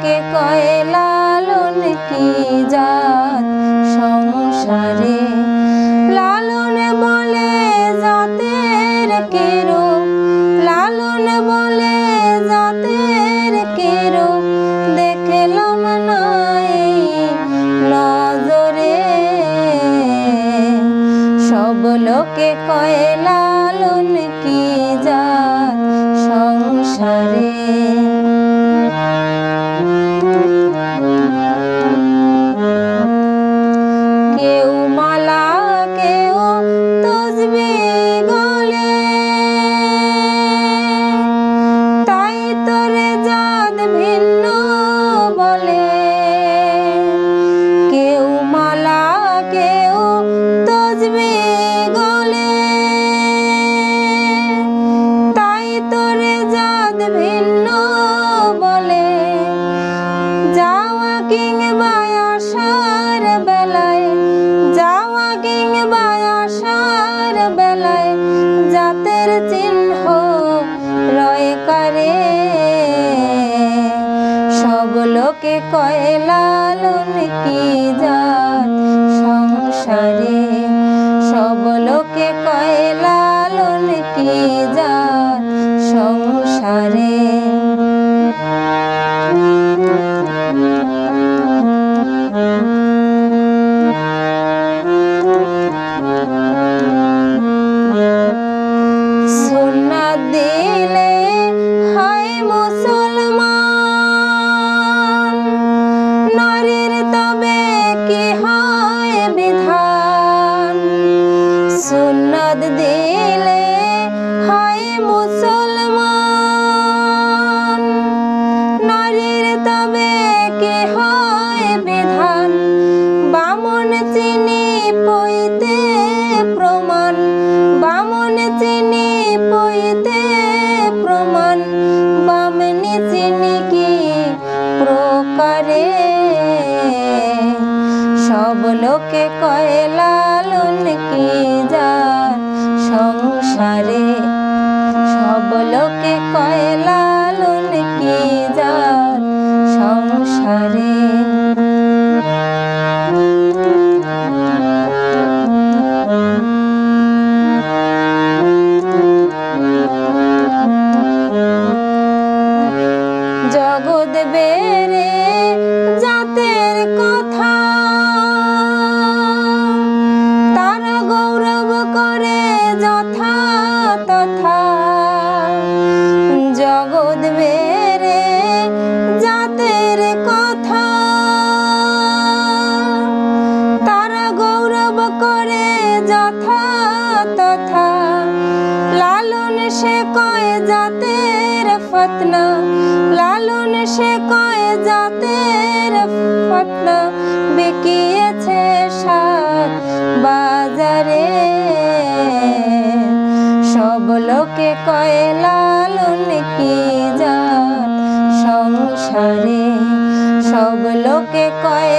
লোকে কয় লালন কি জাত সংসারে। লালন বলে জাতের কেরো, লালন বলে জাতের কেরো, দেখলাম না এই নজরে। সব লোকে কয় লালন কি জাত সংসারে। কেউ মালা কেউ তসবিহ গলে, তাই তোরে জাত ভিন্ন বলে। কেউ মালা কেউ তসবিহ গলে, তাই তোরে জাত ভিন্ন বলে। যাওয়া কিংবা আসার বেলায়, যাওয়া কিংবা আসার বেলায় জাতের চিহ্ন রয় কারে। সব লোকে কয় লালন কি জাত সংসারে। সব লোকে কয় লালন কি জাত সংসারে। সুন্নাত দিলে হয় মুসলমান, নারীর তবে কি হয় বিধান। সুন্নাত দিলে হয় মুসলমান, নারীর তবে কি হয় বিধান। বামন চিনি পইতে প্রমাণ, বামন চিনি পইতে প্রমাণ। বামনি চিনি কি প্রকারে। সব লোকে কয় লালন কি জাত সংসারে। সব লোকে কয় লালন কি জাত সংসারে। জগৎ বেড়ে জাতের কথা, তারা গৌরব করে যথা তথা। জগৎ বেড়ে জাতের কথা, তারা গৌরব করে যথা তথা। লালন সে কয় জাতের ফতনা, লালন সে কয় জাতের ফতনা। বিকিয়েছে সাত বাজারে। সব লোকে কয় লালন কি জাত সংসারে। সব লোকে কয়